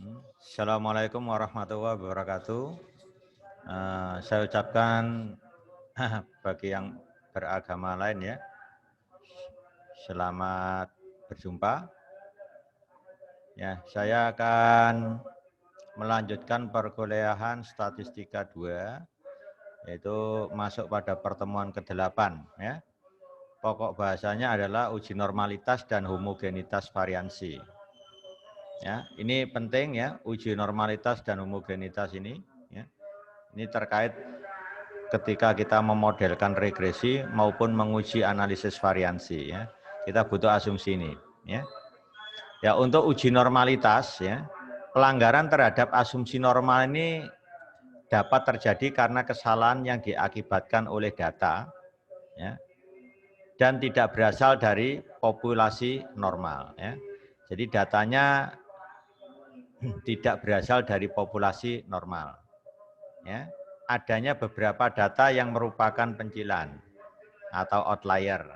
Assalamualaikum warahmatullahi wabarakatuh. Saya ucapkan bagi yang beragama lain ya, selamat berjumpa. Ya, saya akan melanjutkan perkuliahan Statistika 2, yaitu masuk pada pertemuan ke-8 ya. Pokok bahasanya adalah uji normalitas dan homogenitas variansi. Ya, ini penting ya, uji normalitas dan homogenitas ini ya. Ini terkait ketika kita memodelkan regresi maupun menguji analisis variansi ya. Kita butuh asumsi ini ya. Ya, untuk uji normalitas ya, pelanggaran terhadap asumsi normal ini dapat terjadi karena kesalahan yang diakibatkan oleh data ya, dan tidak berasal dari populasi normal ya. Jadi datanya tidak berasal dari populasi normal ya. Adanya beberapa data yang merupakan pencilan atau outlier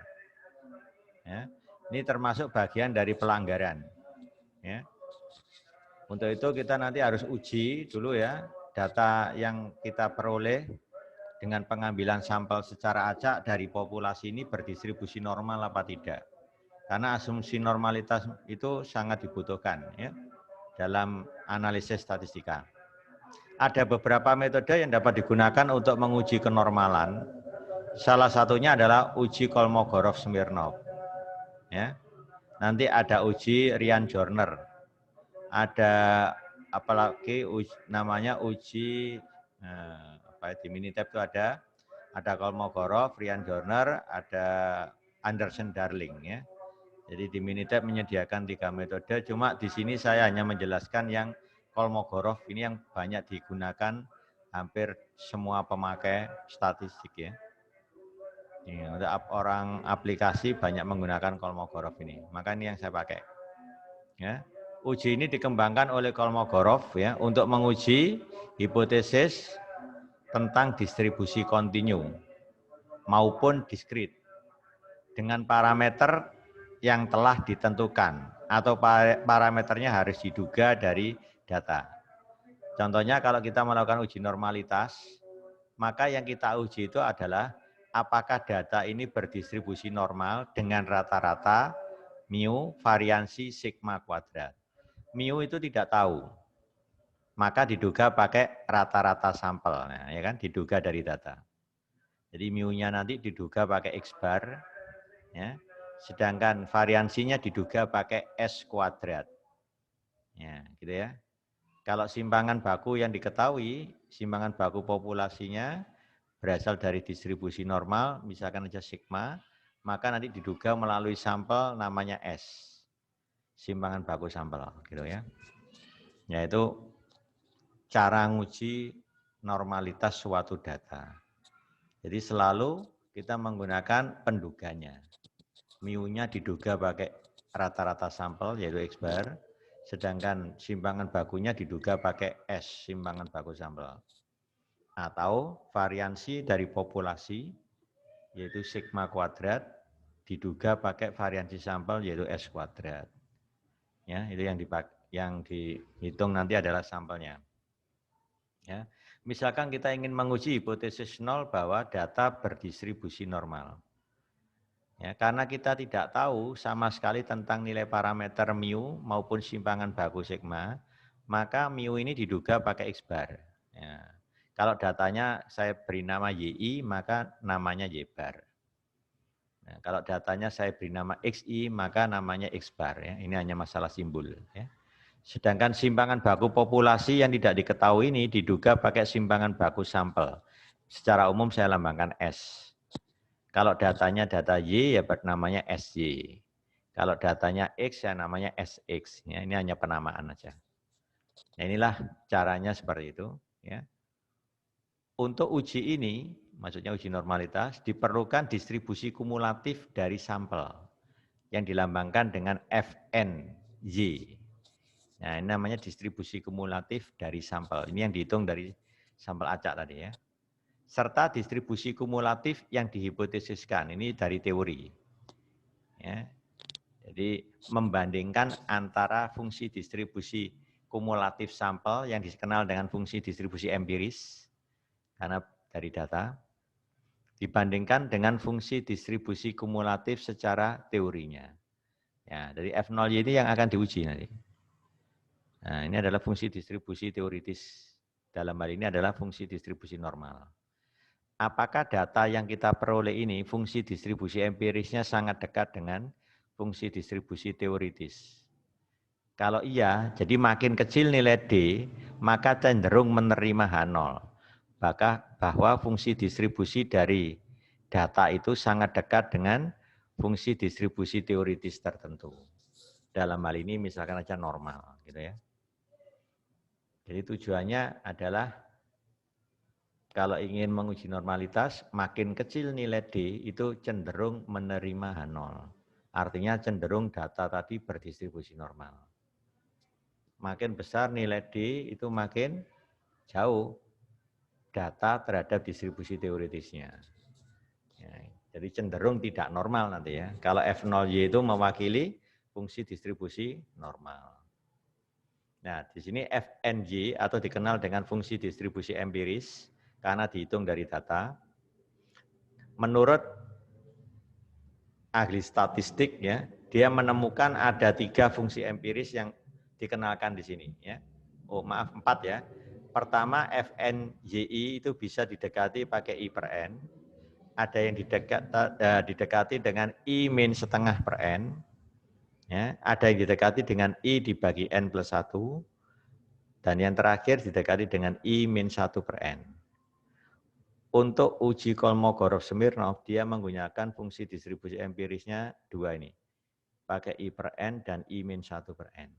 ya. Ini termasuk bagian dari pelanggaran ya. Untuk itu kita nanti harus uji dulu ya data yang kita peroleh dengan pengambilan sampel secara acak dari populasi ini berdistribusi normal apa tidak. Karena asumsi normalitas itu sangat dibutuhkan ya dalam analisis statistika. Ada beberapa metode yang dapat digunakan untuk menguji kenormalan. Salah satunya adalah uji Kolmogorov-Smirnov. Ya. Nanti ada uji Ryan-Joyner. Ada apalagi namanya uji di Minitab itu ada Kolmogorov, Ryan-Joyner, ada Anderson-Darling ya. Jadi di Minitab menyediakan 3 metode, cuma di sini saya hanya menjelaskan yang Kolmogorov ini yang banyak digunakan hampir semua pemakai statistik ya. Untuk orang aplikasi banyak menggunakan Kolmogorov ini, maka ini yang saya pakai. Ya. Uji ini dikembangkan oleh Kolmogorov ya untuk menguji hipotesis tentang distribusi kontinu maupun diskrit dengan parameter yang telah ditentukan atau parameternya harus diduga dari data. Contohnya kalau kita melakukan uji normalitas, maka yang kita uji itu adalah apakah data ini berdistribusi normal dengan rata-rata mu variansi sigma kuadrat. Mu itu tidak tahu, maka diduga pakai rata-rata sampel, nah, ya kan, diduga dari data. Jadi mu-nya nanti diduga pakai X bar, ya. Sedangkan variansinya diduga pakai S kuadrat. Ya, gitu ya. Kalau simpangan baku yang diketahui, simpangan baku populasinya berasal dari distribusi normal, misalkan aja sigma, maka nanti diduga melalui sampel namanya S. Simpangan baku sampel, gitu ya. Yaitu cara nguji normalitas suatu data. Jadi selalu kita menggunakan penduganya. Mu-nya diduga pakai rata-rata sampel yaitu X bar, sedangkan simpangan bakunya diduga pakai S, simpangan baku sampel. Atau variansi dari populasi yaitu sigma kuadrat diduga pakai variansi sampel yaitu S kuadrat. Ya, itu yang dihitung nanti adalah sampelnya. Ya. Misalkan kita ingin menguji hipotesis nol bahwa data berdistribusi normal. Ya, karena kita tidak tahu sama sekali tentang nilai parameter mu maupun simpangan baku sigma, maka mu ini diduga pakai X bar. Ya. Kalau datanya saya beri nama YI, maka namanya Y bar. Nah, kalau datanya saya beri nama XI, maka namanya X bar. Ya. Ini hanya masalah simbol. Ya. Sedangkan simpangan baku populasi yang tidak diketahui ini diduga pakai simpangan baku sampel. Secara umum saya lambangkan S. Kalau datanya data Y, ya namanya SY. Kalau datanya X, ya namanya SX. Ya, ini hanya penamaan aja. Nah, inilah caranya seperti itu. Ya. Untuk uji ini, maksudnya uji normalitas, diperlukan distribusi kumulatif dari sampel yang dilambangkan dengan FNY. Nah, ini namanya distribusi kumulatif dari sampel. Ini yang dihitung dari sampel acak tadi ya. Serta distribusi kumulatif yang dihipotesiskan, ini dari teori. Ya. Jadi membandingkan antara fungsi distribusi kumulatif sampel yang dikenal dengan fungsi distribusi empiris, karena dari data, dibandingkan dengan fungsi distribusi kumulatif secara teorinya. Ya, dari F0Y ini yang akan diuji nanti. Nah, ini adalah fungsi distribusi teoritis. Dalam hal ini adalah fungsi distribusi normal. Apakah data yang kita peroleh ini, fungsi distribusi empirisnya sangat dekat dengan fungsi distribusi teoritis? Kalau iya, jadi makin kecil nilai D, maka cenderung menerima H0. Bahwa fungsi distribusi dari data itu sangat dekat dengan fungsi distribusi teoritis tertentu. Dalam hal ini misalkan aja normal, gitu ya. Jadi tujuannya adalah kalau ingin menguji normalitas, makin kecil nilai D itu cenderung menerima H0. Artinya cenderung data tadi berdistribusi normal. Makin besar nilai D itu makin jauh data terhadap distribusi teoritisnya. Ya, jadi cenderung tidak normal nanti ya. Kalau F0Y itu mewakili fungsi distribusi normal. Nah, di sini FNY atau dikenal dengan fungsi distribusi empiris karena dihitung dari data. Menurut ahli statistik ya, dia menemukan ada 3 fungsi empiris yang dikenalkan di sini ya. Oh, maaf 4 ya. Pertama FNYI itu bisa didekati pakai I per N. Ada yang didekati dengan I min setengah per N. Ya, ada yang didekati dengan I dibagi N plus 1. Dan yang terakhir didekati dengan I min 1 per N. Untuk uji Kolmogorov-Smirnov, dia menggunakan fungsi distribusi empirisnya 2 ini. Pakai I per N dan I min 1 per N.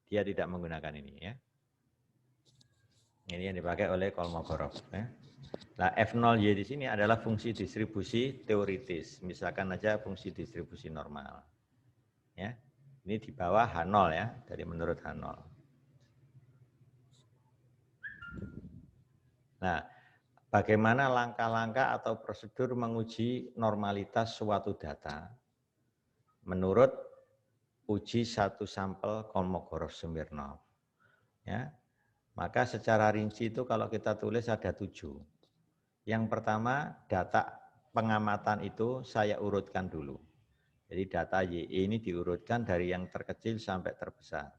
Dia tidak menggunakan ini ya. Ini yang dipakai oleh Kolmogorov. Ya. Nah, F0Y di sini adalah fungsi distribusi teoritis. Misalkan aja fungsi distribusi normal. Ya. Ini di bawah H0 ya, dari menurut H0. Nah, bagaimana langkah-langkah atau prosedur menguji normalitas suatu data menurut uji satu sampel Kolmogorov-Smirnov. Ya. Maka secara rinci itu kalau kita tulis ada 7. Yang pertama, data pengamatan itu saya urutkan dulu. Jadi data YI ini diurutkan dari yang terkecil sampai terbesar.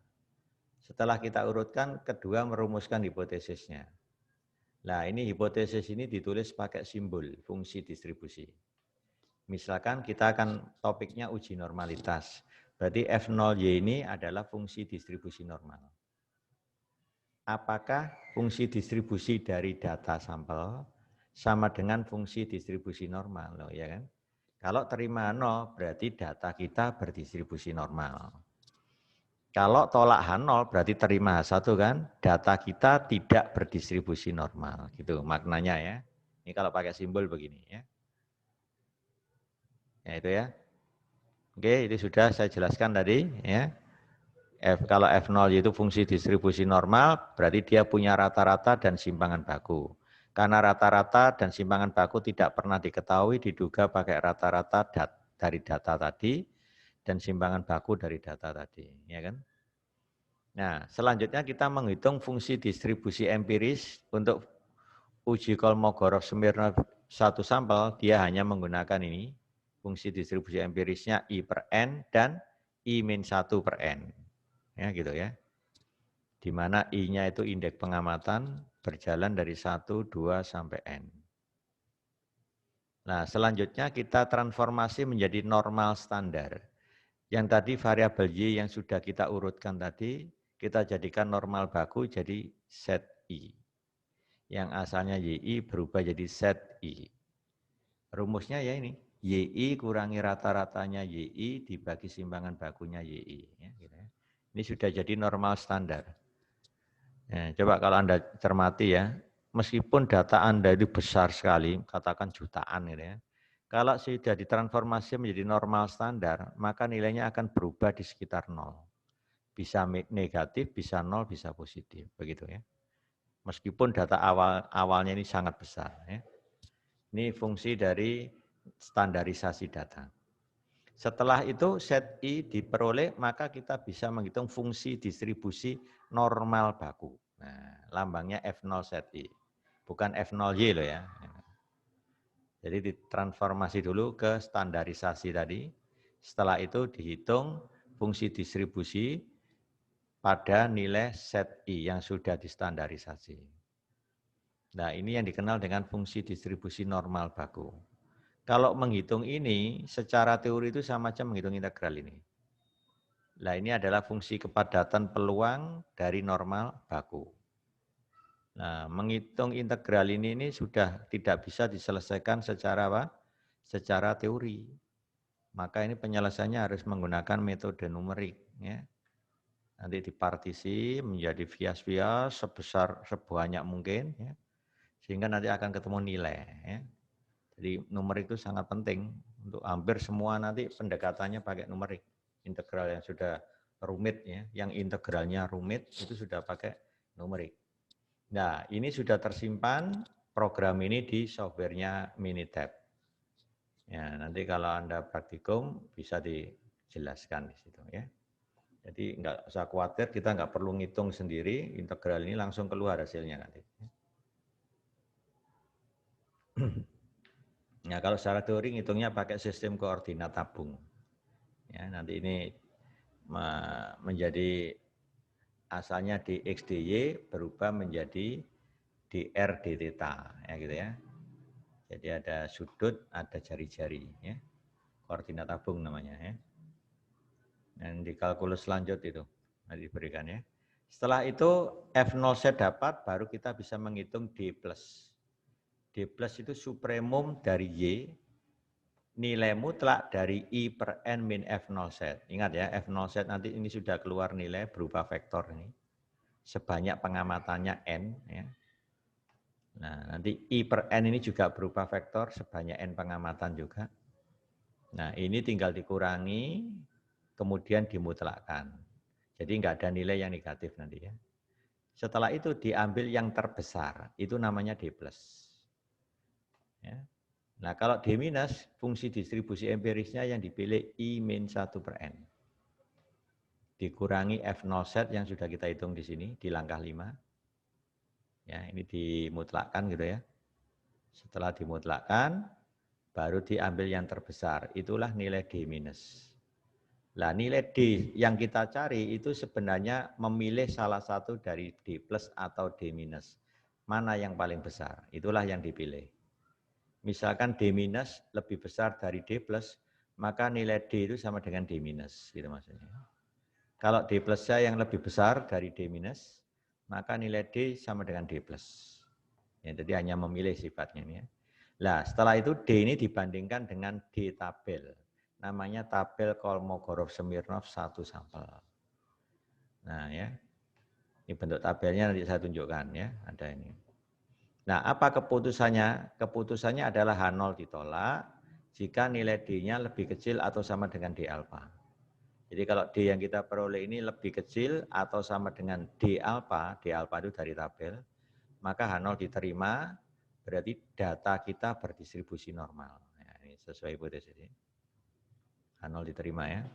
Setelah kita urutkan, kedua merumuskan hipotesisnya. Nah, ini hipotesis ini ditulis pakai simbol fungsi distribusi. Misalkan kita akan topiknya uji normalitas. Berarti F0Y ini adalah fungsi distribusi normal. Apakah fungsi distribusi dari data sampel sama dengan fungsi distribusi normal, loh, ya kan? Kalau terima 0 berarti data kita berdistribusi normal. Kalau tolak H0 berarti terima H1 kan, data kita tidak berdistribusi normal, gitu maknanya ya. Ini kalau pakai simbol begini ya. Ya itu ya. Oke, itu sudah saya jelaskan tadi ya. Kalau F0 itu fungsi distribusi normal, berarti dia punya rata-rata dan simpangan baku. Karena rata-rata dan simpangan baku tidak pernah diketahui, diduga pakai rata-rata dari data tadi dan simpangan baku dari data tadi, ya kan? Nah, selanjutnya kita menghitung fungsi distribusi empiris untuk uji Kolmogorov-Smirnov satu sampel, dia hanya menggunakan ini, fungsi distribusi empirisnya I per N dan I min 1 per N. Ya gitu ya. Di mana I-nya itu indeks pengamatan berjalan dari 1, 2, sampai N. Nah, selanjutnya kita transformasi menjadi normal standar. Yang tadi variabel Y yang sudah kita urutkan tadi, kita jadikan normal baku jadi set I. Yang asalnya YI berubah jadi set I. Rumusnya ya ini, YI kurangi rata-ratanya YI dibagi simpangan bakunya YI. Ya, gitu ya. Ini sudah jadi normal standar. Ya, coba kalau Anda cermati ya, meskipun data Anda itu besar sekali, katakan jutaan gitu ya, kalau sudah ditransformasi menjadi normal standar, maka nilainya akan berubah di sekitar 0. Bisa negatif, bisa 0, bisa positif, begitu ya. Meskipun data awalnya ini sangat besar. Ya. Ini fungsi dari standarisasi data. Setelah itu set I diperoleh, maka kita bisa menghitung fungsi distribusi normal baku. Nah, lambangnya F0 set I. Bukan F0Y loh ya. Jadi ditransformasi dulu ke standarisasi tadi. Setelah itu dihitung fungsi distribusi pada nilai set I yang sudah distandarisasi. Nah, ini yang dikenal dengan fungsi distribusi normal baku. Kalau menghitung ini, secara teori itu sama saja menghitung integral ini. Nah, ini adalah fungsi kepadatan peluang dari normal baku. Nah, menghitung integral ini sudah tidak bisa diselesaikan secara apa? Secara teori. Maka ini penyelesaiannya harus menggunakan metode numerik. Ya. Nanti dipartisi menjadi bias-bias sebesar sebanyak mungkin. Ya. Sehingga nanti akan ketemu nilai. Ya. Jadi numerik itu sangat penting untuk hampir semua nanti pendekatannya pakai numerik. Integral yang sudah rumit ya, yang integralnya rumit itu sudah pakai numerik. Nah, ini sudah tersimpan program ini di softwarenya Minitab. Ya, nanti kalau Anda praktikum bisa dijelaskan di situ ya. Jadi nggak usah khawatir, kita nggak perlu ngitung sendiri, integral ini langsung keluar hasilnya nanti. Nah, kalau secara teori ngitungnya pakai sistem koordinat tabung. Ya, nanti ini menjadi asalnya di X, DY berubah menjadi DR, D, theta, ya gitu ya. Jadi ada sudut, ada jari-jari, ya. Koordinat tabung namanya, ya. Dan di kalkulus lanjut itu nanti diberikan ya. Setelah itu F0 set dapat, baru kita bisa menghitung D+. D+ itu supremum dari Y, nilai mutlak dari I per N min F0 set. Ingat ya, F0 set nanti ini sudah keluar nilai berupa vektor ini. Sebanyak pengamatannya N. Ya. Nah, nanti I per N ini juga berupa vektor sebanyak N pengamatan juga. Nah, ini tinggal dikurangi, kemudian dimutlakkan. Jadi enggak ada nilai yang negatif nanti ya. Setelah itu diambil yang terbesar, itu namanya D+. Ya. Nah, kalau D-, fungsi distribusi empirisnya yang dipilih I-1 per N. Dikurangi F0 set yang sudah kita hitung di sini, di langkah 5. Ya, ini dimutlakkan gitu ya. Setelah dimutlakkan, baru diambil yang terbesar. Itulah nilai D-. Nah, nilai D yang kita cari itu sebenarnya memilih salah satu dari D+ atau D-. Mana yang paling besar? Itulah yang dipilih. Misalkan D- lebih besar dari D+, maka nilai D itu sama dengan D-, gitu maksudnya. Kalau D+ yang lebih besar dari D-, maka nilai D sama dengan D+. Ya, jadi hanya memilih sifatnya ini ya. Nah, setelah itu D ini dibandingkan dengan D tabel. Namanya tabel Kolmogorov-Smirnov 1 sampel. Nah, ya. Ini bentuk tabelnya nanti saya tunjukkan ya, ada ini. Nah, apa keputusannya? Keputusannya adalah H0 ditolak jika nilai D-nya lebih kecil atau sama dengan D alfa. Jadi kalau D yang kita peroleh ini lebih kecil atau sama dengan D alfa itu dari tabel, maka H0 diterima, berarti data kita berdistribusi normal. Nah, ini sesuai hipotesis ini. H0 diterima ya.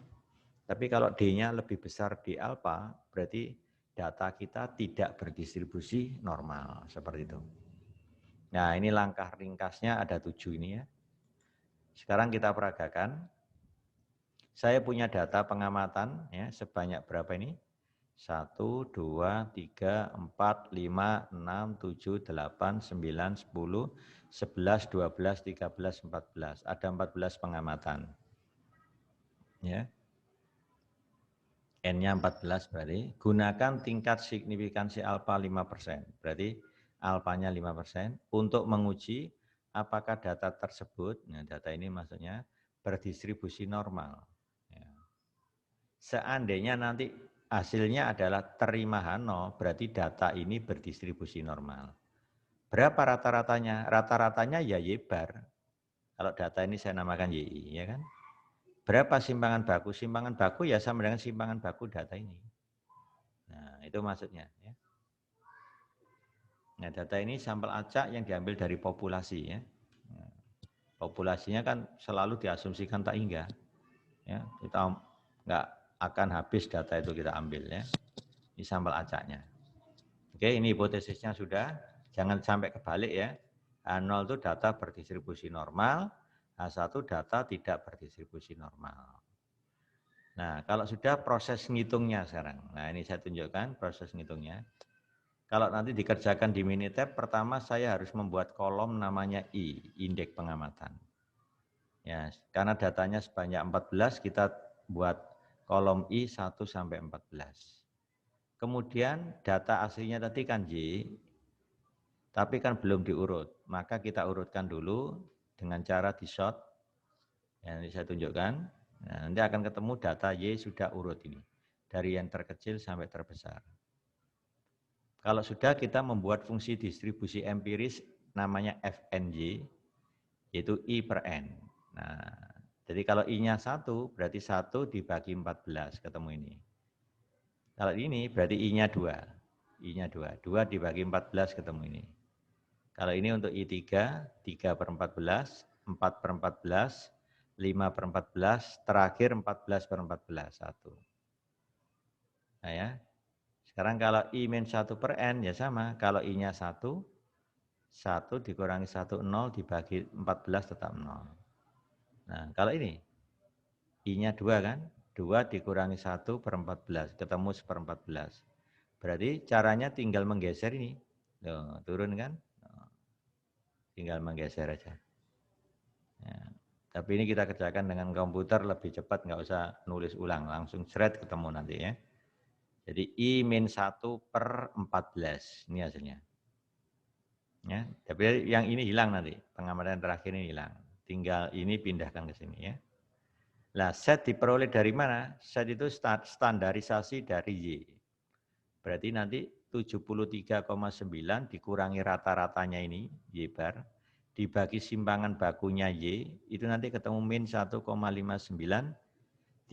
Tapi kalau D-nya lebih besar D alfa, berarti data kita tidak berdistribusi normal, seperti itu. Nah, ini langkah ringkasnya ada 7 ini ya. Sekarang kita peragakan. Saya punya data pengamatan ya sebanyak berapa ini? 1, 2, 3, 4, 5, 6, 7, 8, 9, 10, 11, 12, 13, 14. Ada 14 pengamatan. Ya. N-nya 14 berarti. Gunakan tingkat signifikansi alfa 5%. Berarti alfanya 5% untuk menguji apakah data tersebut, nah data ini maksudnya berdistribusi normal. Ya. Seandainya nanti hasilnya adalah terima H0, berarti data ini berdistribusi normal. Berapa rata-ratanya? Rata-ratanya ya Y bar. Kalau data ini saya namakan YI, ya kan? Berapa simpangan baku? Simpangan baku ya sama dengan simpangan baku data ini. Nah, itu maksudnya. Ya. Nah, data ini sampel acak yang diambil dari populasi. Ya. Nah, populasinya kan selalu diasumsikan tak hingga. Ya, kita nggak akan habis data itu kita ambil ya. Ini sampel acaknya. Oke, ini hipotesisnya sudah. Jangan sampai kebalik ya. H0 itu data berdistribusi normal, H1 data tidak berdistribusi normal. Nah, kalau sudah proses ngitungnya sekarang. Nah, ini saya tunjukkan proses ngitungnya. Kalau nanti dikerjakan di Minitab, pertama saya harus membuat kolom namanya I, indeks pengamatan. Ya, karena datanya sebanyak 14, kita buat kolom I 1 sampai 14. Kemudian data aslinya tadi kan Y, tapi kan belum diurut. Maka kita urutkan dulu dengan cara di-sort. Ya, nanti saya tunjukkan. Nah, nanti akan ketemu data Y sudah urut ini. Dari yang terkecil sampai terbesar. Kalau sudah, kita membuat fungsi distribusi empiris namanya FNY, yaitu I per N. Nah, jadi kalau I-nya 1, berarti 1 dibagi 14, ketemu ini. Kalau ini berarti I-nya 2. I-nya 2. 2 dibagi 14 ketemu ini. Kalau ini untuk I3, 3 per 14, 4 per 14, 5 per 14, terakhir 14 per 14, 1. Nah ya, sekarang kalau I-1 per N ya sama. Kalau I-nya 1, 1 dikurangi 1, 0 dibagi 14 tetap 0. Nah kalau ini, I-nya 2 kan, 2 dikurangi 1 per 14, ketemu 1/14. Berarti caranya tinggal menggeser ini. Loh, turun kan? Tinggal menggeser aja. Ya. Tapi ini kita kerjakan dengan komputer lebih cepat, nggak usah nulis ulang. Langsung thread ketemu nanti ya. Jadi I-1 per 14. Ini hasilnya. Ya, tapi yang ini hilang nanti. Pengamatan terakhir ini hilang. Tinggal ini pindahkan ke sini ya. Nah, set diperoleh dari mana? Set itu standarisasi dari Y. Berarti nanti 73,9 dikurangi rata-ratanya ini, Y bar, dibagi simpangan bakunya Y, itu nanti ketemu min 1,59325.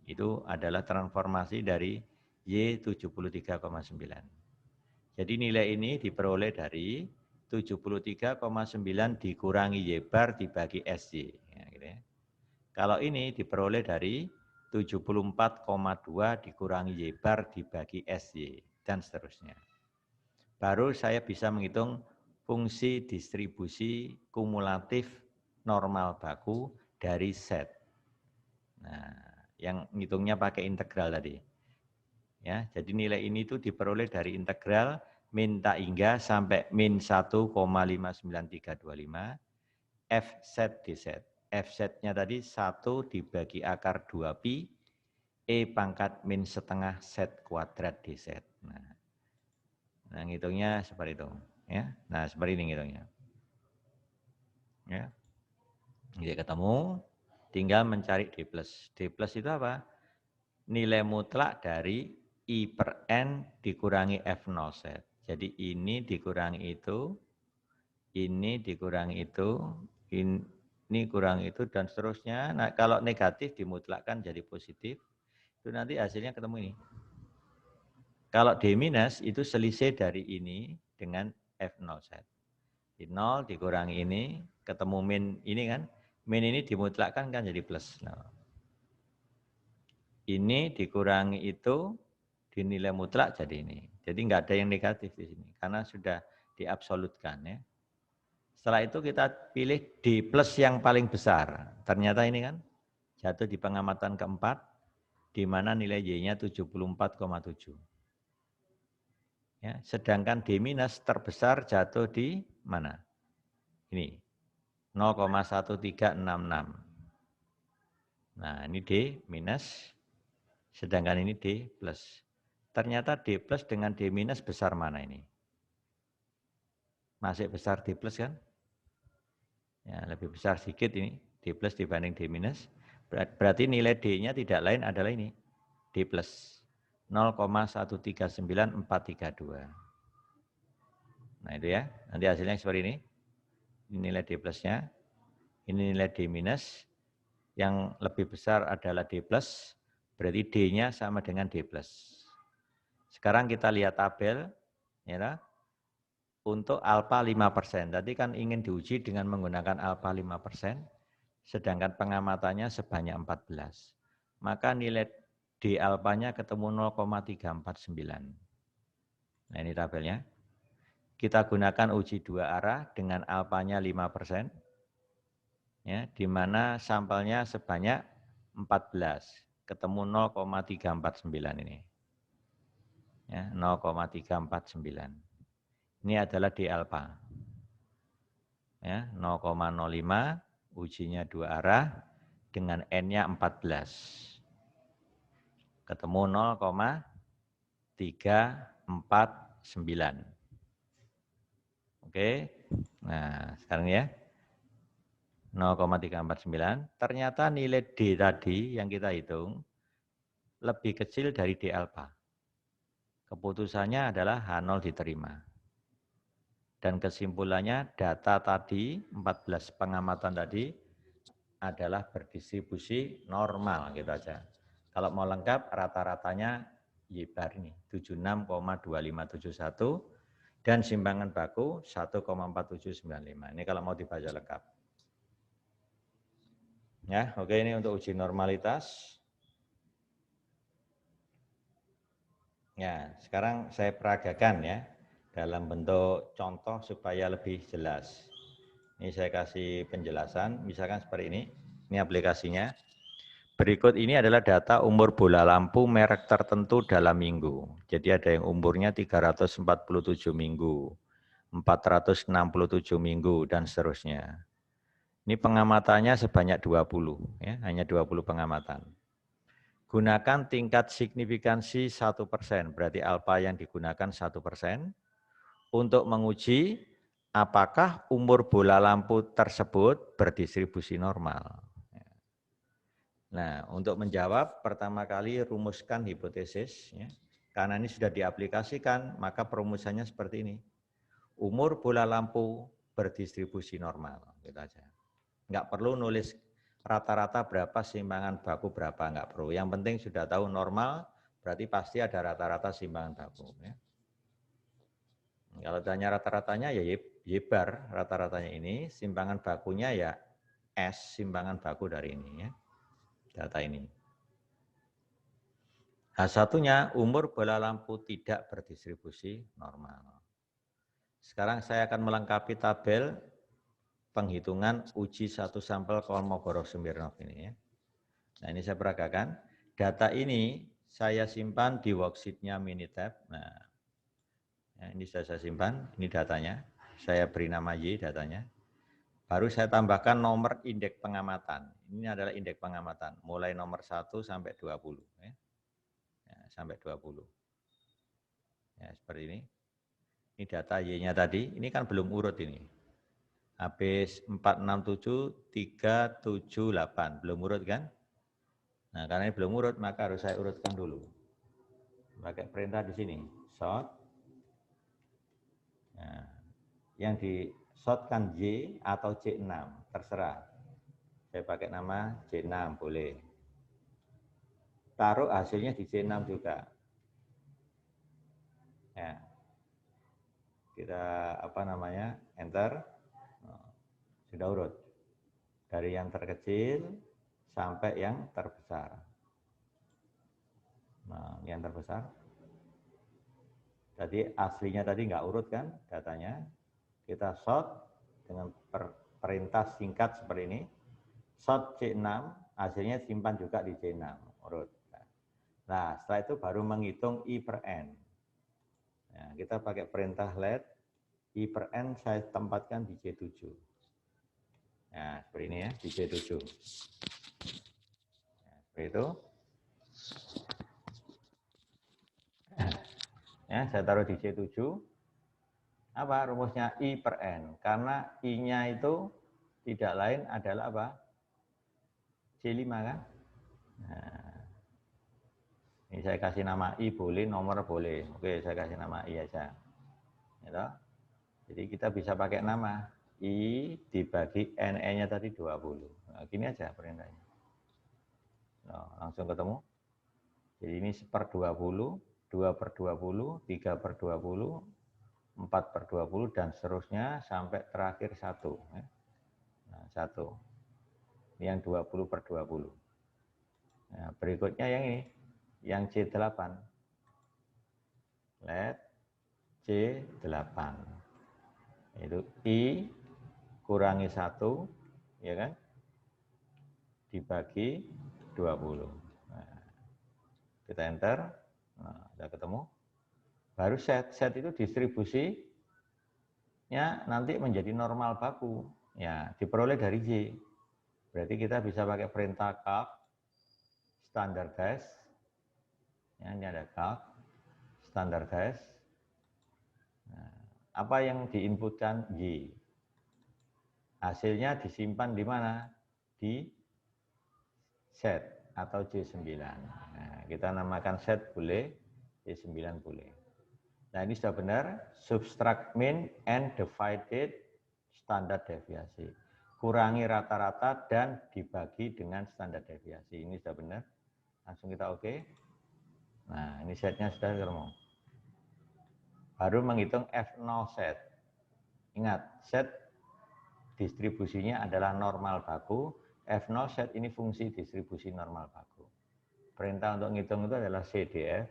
Itu adalah transformasi dari Y 73,9. Jadi nilai ini diperoleh dari 73,9 dikurangi Y bar dibagi SY. Ya, gitu ya. Kalau ini diperoleh dari 74,2 dikurangi Y bar dibagi SY, dan seterusnya. Baru saya bisa menghitung fungsi distribusi kumulatif normal baku dari set. Nah, yang ngitungnya pakai integral tadi. Ya, jadi nilai ini tuh diperoleh dari integral min tak hingga sampai min 1,59325 F set D set. F setnya tadi 1 dibagi akar 2 pi E pangkat min setengah set kuadrat D set. Nah ngitungnya seperti itu. Ya. Nah seperti ini ngitungnya. Ya. Jadi ketemu, tinggal mencari D plus. D plus itu apa? Nilai mutlak dari I per N dikurangi F0 set. Jadi ini dikurangi itu, ini dikurangi itu, ini kurang itu, dan seterusnya. Nah, kalau negatif dimutlakkan jadi positif, itu nanti hasilnya ketemu ini. Kalau D minus itu selisih dari ini dengan F0 set. Di 0 dikurangi ini, ketemu min ini kan. Min ini dimutlakkan kan jadi plus. Nah, ini dikurangi itu, dinilai mutlak jadi ini. Jadi enggak ada yang negatif di sini, karena sudah diabsolutkan ya. Setelah itu kita pilih D plus yang paling besar. Ternyata ini kan jatuh di pengamatan keempat, di mana nilai Y-nya 74,7. Ya, sedangkan D minus terbesar jatuh di mana? Ini, 0,1366. Nah, ini D minus, sedangkan ini D plus. Ternyata D plus dengan D minus besar mana ini? Masih besar D plus kan? Ya, lebih besar sedikit ini, D plus dibanding D minus. Berarti nilai D-nya tidak lain adalah ini, D plus. 0,139432. Nah itu ya, nanti hasilnya seperti ini. Ini nilai D plusnya, ini nilai D minus. Yang lebih besar adalah D plus, berarti D-nya sama dengan D plus. Sekarang kita lihat tabel, ya, untuk alfa 5%. Tadi kan ingin diuji dengan menggunakan alfa 5%. sedangkan pengamatannya sebanyak 14. Maka nilai D alpanya ketemu 0,349. Nah ini tabelnya. Kita gunakan uji dua arah dengan alpanya 5%, ya, di mana sampelnya sebanyak 14, ketemu 0,349 ini. Ya, 0,349. Ini adalah D alpha. Ya, 0,05, ujinya dua arah dengan N-nya 14. Ketemu 0,349. Oke, nah sekarang ya 0,349. Ternyata nilai D tadi yang kita hitung lebih kecil dari D alpha. Keputusannya adalah H0 diterima. Dan kesimpulannya data tadi, 14 pengamatan tadi adalah berdistribusi normal gitu aja. Kalau mau lengkap rata-ratanya Y-bar ini 76,2571. Dan simpangan baku 1,4795. Ini kalau mau dibaca lengkap. Ya, oke, ini untuk uji normalitas. Ya, sekarang saya peragakan ya dalam bentuk contoh supaya lebih jelas. Ini saya kasih penjelasan, misalkan seperti ini. Ini aplikasinya. Berikut ini adalah data umur bola lampu merek tertentu dalam minggu. Jadi ada yang umurnya 347 minggu, 467 minggu, dan seterusnya. Ini pengamatannya sebanyak 20, ya, hanya 20 pengamatan. Gunakan tingkat signifikansi 1%, berarti alfa yang digunakan 1%, untuk menguji apakah umur bola lampu tersebut berdistribusi normal. Nah, untuk menjawab, pertama kali rumuskan hipotesis. Ya. Karena ini sudah diaplikasikan, maka perumusannya seperti ini. Umur bola lampu berdistribusi normal. Gitu aja. Nggak perlu nulis rata-rata berapa, simpangan baku berapa, nggak perlu. Yang penting sudah tahu normal, berarti pasti ada rata-rata simpangan baku. Ya. Kalau tanya rata-ratanya ya Y-bar rata-ratanya ini, simpangan bakunya ya S, simpangan baku dari ini. Ya. Data ini. H1-nya umur bola lampu tidak berdistribusi normal. Sekarang saya akan melengkapi tabel penghitungan uji satu sampel Kolmogorov-Smirnov ini. Ya. Nah ini saya peragakan. Data ini saya simpan di worksheet-nya Minitab. Nah ya, ini saya simpan, ini datanya. Saya beri nama Y datanya. Baru saya tambahkan nomor indeks pengamatan. Ini adalah indeks pengamatan, mulai nomor 1 sampai 20. Ya. Ya, sampai 20. Ya, seperti ini. Ini data Y-nya tadi, ini kan belum urut ini. Habis 467, 378, belum urut kan? Nah, karena ini belum urut, maka harus saya urutkan dulu. Pakai perintah di sini, sort. Nah, yang di sort kan Y atau C6, terserah. Saya pakai nama C6, boleh. Taruh hasilnya di C6 juga. Ya. Kita enter. Sudah urut. Dari yang terkecil sampai yang terbesar. Nah, yang terbesar. Jadi aslinya tadi nggak urut kan datanya. Kita sort dengan perintah singkat seperti ini. Sort C6, hasilnya simpan juga di C6. Urut. Nah, setelah itu baru menghitung I per N. Nah, kita pakai perintah let. I per N saya tempatkan di C7. Nah, seperti ini ya, di C7. Nah, seperti itu. Ya, saya taruh di C7. Apa rumusnya I per N? Karena I-nya itu tidak lain adalah apa? C5 kan? Nah, ini saya kasih nama I boleh, nomor boleh. Oke, saya kasih nama I aja. Gitu. Jadi kita bisa pakai nama I dibagi NE-nya tadi 20. Nah, gini aja perintahnya. Nah, langsung ketemu. Jadi ini 1/20, 2/20, 3/20, 4/20, dan seterusnya sampai terakhir 1. Nah, 1. yang 20/20. Nah, berikutnya yang ini, yang C8. Let C8. Itu I kurangi 1, ya kan? Dibagi 20. Nah, kita enter. Nah, sudah ketemu. Baru set itu distribusinya nanti menjadi normal baku. Ya, diperoleh dari J. Berarti kita bisa pakai perintah calc standardize. Ya, ini ada calc standardize. Nah, apa yang diinputkan Y. Hasilnya disimpan di mana? Di set atau J9. Nah, kita namakan set boleh, J9 boleh. Nah, ini sudah benar, subtract mean and divided standar deviasi. Kurangi rata-rata dan dibagi dengan standar deviasi. Ini sudah benar. Langsung kita oke. Nah, ini setnya sudah ketemu. Baru menghitung F0 set. Ingat, set distribusinya adalah normal baku. F0 set ini fungsi distribusi normal baku. Perintah untuk ngitung itu adalah CDF,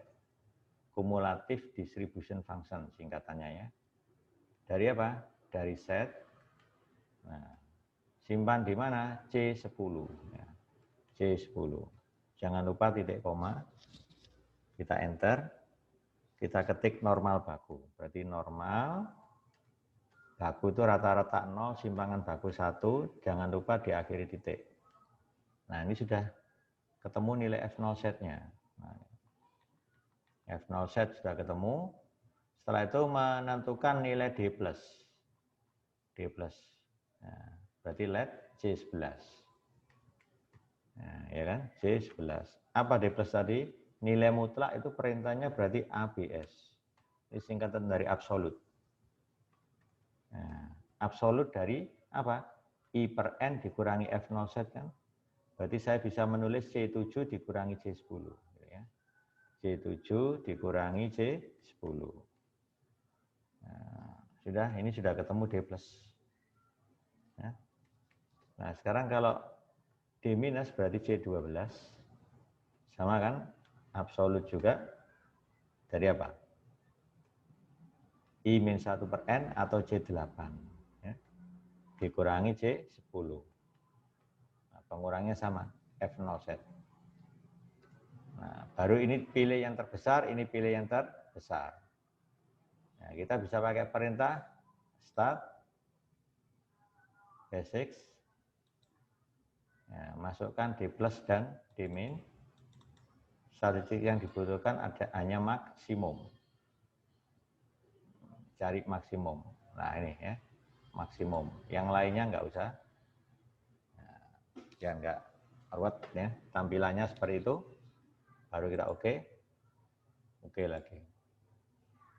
Cumulative Distribution Function singkatannya ya. Dari apa? Dari set. Nah, simpan di mana? C10. Ya. C10. Jangan lupa titik koma. Kita enter. Kita ketik normal baku. Berarti normal baku itu rata-rata 0, simpangan baku 1. Jangan lupa diakhiri titik. Nah, ini sudah ketemu nilai F0 setnya. Nah, F0 set sudah ketemu. Setelah itu menentukan nilai D+. D+. Nah, berarti let C11. Nah, ya kan? C11. Apa D+ tadi? Nilai mutlak itu perintahnya berarti ABS. Ini singkatan dari absolut. Nah, absolut dari apa? I per N dikurangi F0 set kan? Berarti saya bisa menulis C7 dikurangi C10. Ya. C7 dikurangi C10. Nah, sudah, ini sudah ketemu D+. Ya. Nah, sekarang kalau D- berarti C12. Sama kan? Absolut juga. Dari apa? I-1 per N atau C8. Ya. Dikurangi C10. Nah, pengurangnya sama, F0 set. Nah, baru ini pilih yang terbesar, ini pilih yang terbesar. Nah, kita bisa pakai perintah start, basics. Nah, masukkan D+ dan D-min. Statistik yang dibutuhkan hanya maksimum. Cari maksimum. Nah, ini ya, maksimum. Yang lainnya nggak usah. Nah, ya nggak ruwet ya. Tampilannya seperti itu. Baru kita oke. Oke lagi.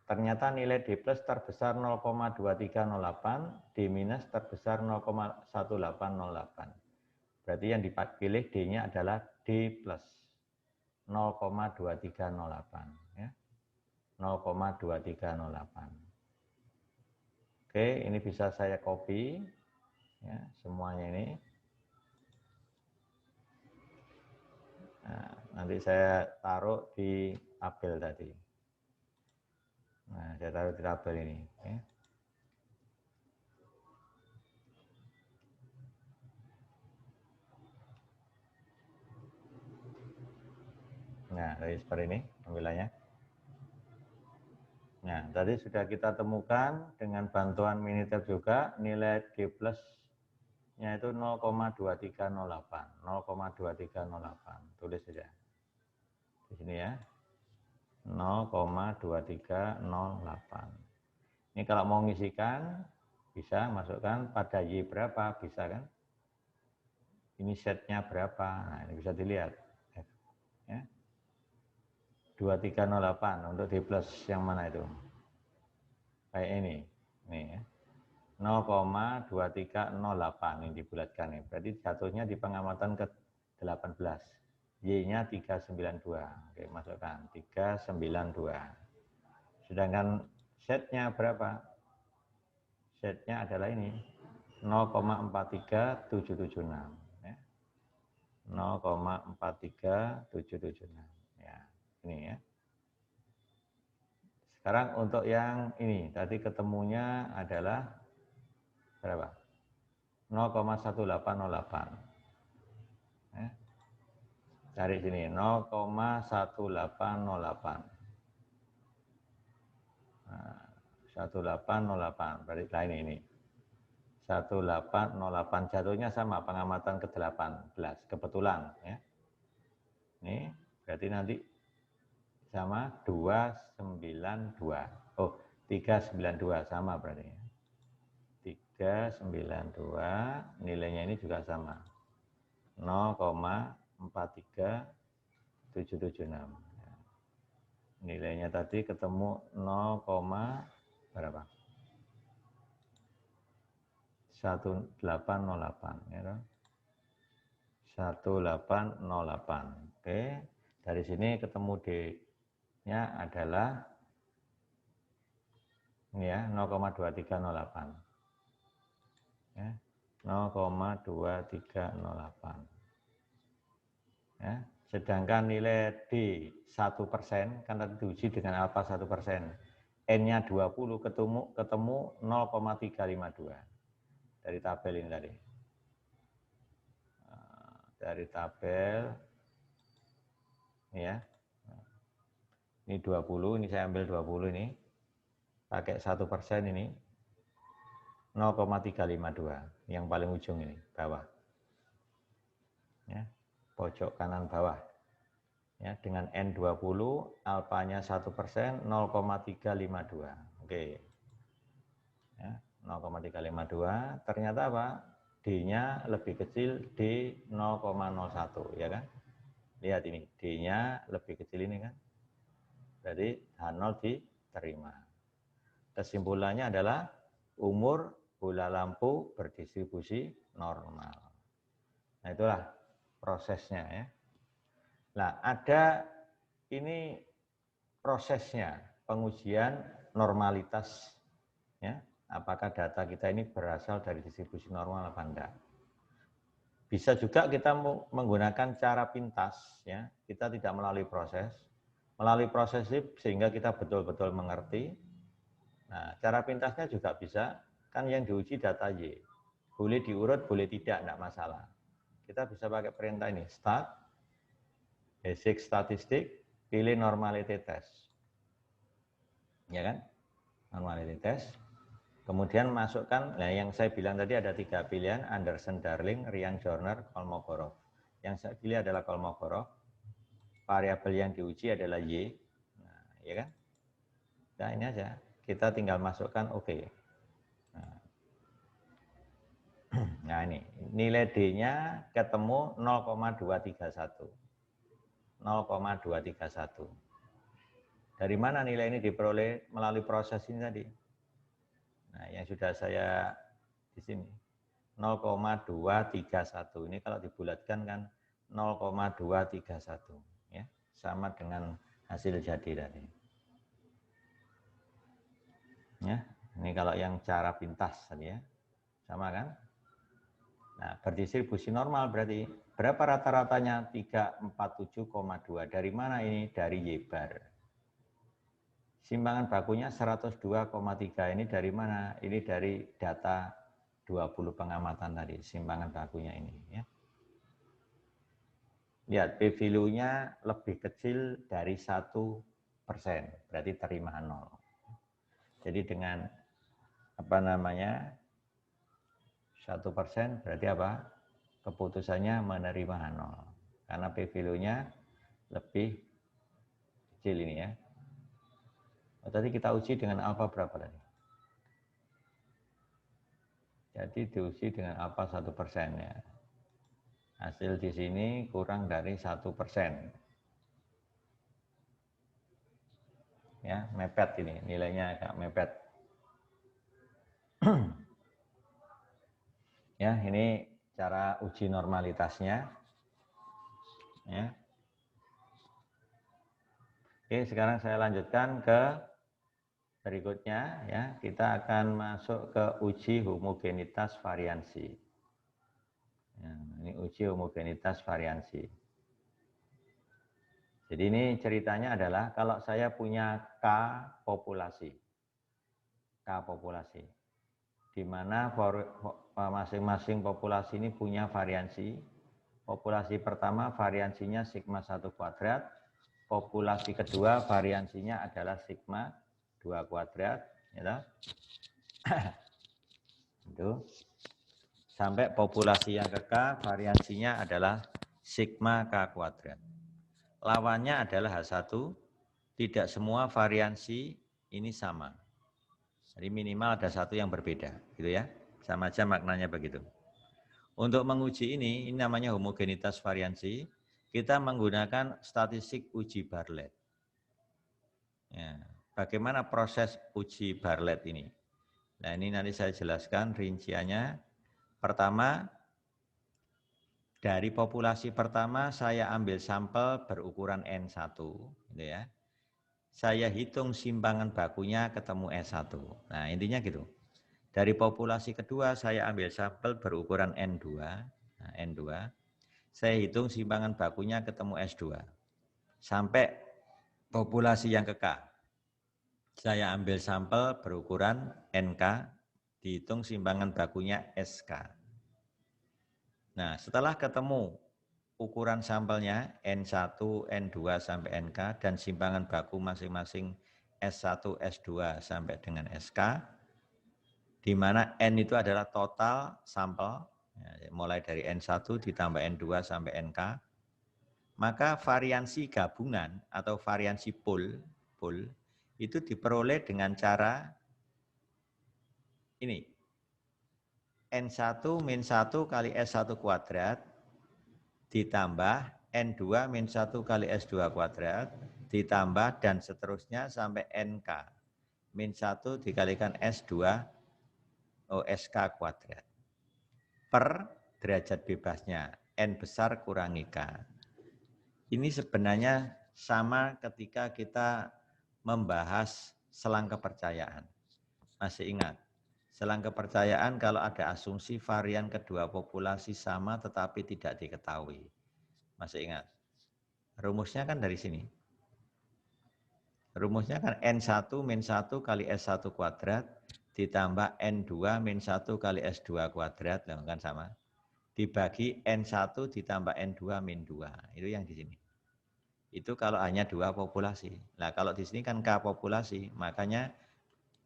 Ternyata nilai D+ terbesar 0,2308, D- terbesar 0,1808. Berarti yang dipilih D-nya adalah D+. 0,2308 ya. 0,2308. Oke, ini bisa saya copy ya, semuanya ini. Nah, nanti saya taruh di tabel tadi. Nah, saya taruh di tabel ini ya. Nah, dari seperti ini tampilannya. Nah, tadi sudah kita temukan dengan bantuan Minitab juga nilai D+-nya itu 0,2308. 0,2308. Tulis saja. Di sini ya. 0,2308. Ini kalau mau ngisikan bisa masukkan pada Y berapa, bisa kan? Ini setnya berapa? Nah, ini bisa dilihat. Ya. 2308 untuk D+ yang mana itu? Kayak ini. Nih ya. 0,2308 ini dibulatkan nih. Berarti jatuhnya di pengamatan ke-18. Y-nya 392. Oke, masukkan 392. Sedangkan setnya berapa? Setnya adalah ini 0,43776. Ya. 0,43776. Ya, ini ya. Sekarang untuk yang ini, tadi ketemunya adalah berapa? 0,1808. Ya. Dari sini 0,1808. Nah, 1808 berarti lain ini. 1808 jatuhnya sama pengamatan ke-18 kebetulan ya. Ini berarti nanti sama 292. Oh, 392 sama berarti. 392 nilainya ini juga sama. 0,43776. Nilainya tadi ketemu 0, berapa? 1808 ya. 1808. Oke, dari sini ketemu D-nya adalah ini ya 0,2308. Ya, 0,2308. Ya, sedangkan nilai D 1% kan tadi diuji dengan alfa 1%. N-nya 20 ketemu 0,352 dari tabel ini tadi. Dari tabel ini ya. Ini 20, ini saya ambil 20 ini. Pakai 1% ini 0,352 yang paling ujung ini bawah. Ya, pojok kanan bawah. Ya, dengan N20 alfanya 1% 0,352. Oke. Ya, 0,352 ternyata apa? D-nya lebih kecil D 0,01 ya kan? Lihat ini D-nya lebih kecil ini kan? Berarti H0 diterima. Kesimpulannya adalah umur bola lampu berdistribusi normal. Nah, itulah prosesnya ya. Nah, ada ini prosesnya pengujian normalitas ya. Apakah data kita ini berasal dari distribusi normal apa enggak? Bisa juga kita menggunakan cara pintas ya. Kita tidak melalui proses. Melalui proses sehingga kita betul-betul mengerti. Nah, cara pintasnya juga bisa, kan yang diuji data Y. Boleh diurut, boleh tidak, enggak masalah. Kita bisa pakai perintah ini, start, basic statistik, pilih normality test. Ya kan? Normality test. Kemudian masukkan, nah yang saya bilang tadi ada 3 pilihan, Anderson, Darling, Ryan Joyner, Kolmogorov. Yang saya pilih adalah Kolmogorov. Variabel yang diuji adalah Y. Nah, ya kan? Nah, ini aja. Kita tinggal masukkan OK. Nah ini, nilai D-nya ketemu 0,231. 0,231. Dari mana nilai ini diperoleh melalui proses ini tadi? Nah, yang sudah saya di sini 0,231 ini kalau dibulatkan kan 0,231 ya, sama dengan hasil jadi tadi. Ya, ini kalau yang cara pintas tadi ya. Sama kan? Nah, berdistribusi normal berarti berapa rata-ratanya? 347,2. Dari mana ini? Dari Y-bar. Simpangan bakunya 102,3. Ini dari mana? Ini dari data 20 pengamatan tadi, simpangan bakunya ini. Ya. Lihat, p-value-nya lebih kecil dari 1%, berarti terima 0. Jadi dengan apa namanya 1% berarti apa? Keputusannya menerima 0. Karena p-value-nya lebih kecil ini ya. Oh, tadi kita uji dengan alfa berapa tadi? Jadi diuji dengan alfa 1% ya. Hasil di sini kurang dari 1%. Ya, mepet ini, nilainya agak mepet. Ya, ini cara uji normalitasnya. Ya. Oke, sekarang saya lanjutkan ke berikutnya ya. Kita akan masuk ke uji homogenitas variansi. Nah, ini uji homogenitas variansi. Jadi ini ceritanya adalah kalau saya punya K populasi, di mana masing-masing populasi ini punya variansi. Populasi pertama variansinya sigma 1 kuadrat, populasi kedua variansinya adalah sigma 2 kuadrat, ya. Itu. Sampai populasi yang ke K variansinya adalah sigma K kuadrat. Lawannya adalah H1, tidak semua variansi ini sama. Jadi minimal ada satu yang berbeda, gitu ya. Sama aja maknanya begitu. Untuk menguji ini namanya homogenitas variansi, kita menggunakan statistik uji Bartlett. Ya, bagaimana proses uji Bartlett ini? Nah, ini nanti saya jelaskan rinciannya. Pertama, dari populasi pertama saya ambil sampel berukuran N1, gitu ya. Saya hitung simpangan bakunya ketemu S1. Nah, intinya gitu. Dari populasi kedua saya ambil sampel berukuran N2. Nah, N2. Saya hitung simpangan bakunya ketemu S2. Sampai populasi yang ke K. Saya ambil sampel berukuran NK, dihitung simpangan bakunya SK. Nah, setelah ketemu ukuran sampelnya N1, N2 sampai NK dan simpangan baku masing-masing S1, S2 sampai dengan SK, di mana N itu adalah total sampel, ya, mulai dari N1 ditambah N2 sampai NK, maka variansi gabungan atau variansi pool itu diperoleh dengan cara ini, N1 min 1 kali S1 kuadrat ditambah N2 min 1 kali S2 kuadrat ditambah dan seterusnya sampai NK min 1 dikalikan S2 SK kuadrat per derajat bebasnya N besar kurangi K. Ini sebenarnya sama ketika kita membahas selang kepercayaan. Masih ingat? Selang kepercayaan kalau ada asumsi varian kedua populasi sama tetapi tidak diketahui. Masih ingat? Rumusnya kan dari sini. Rumusnya kan N1 min 1 kali S1 kuadrat ditambah N2 min 1 kali S2 kuadrat, kan sama. Dibagi N1 ditambah N2 min 2. Itu yang di sini. Itu kalau hanya dua populasi. Nah, kalau di sini kan K populasi, makanya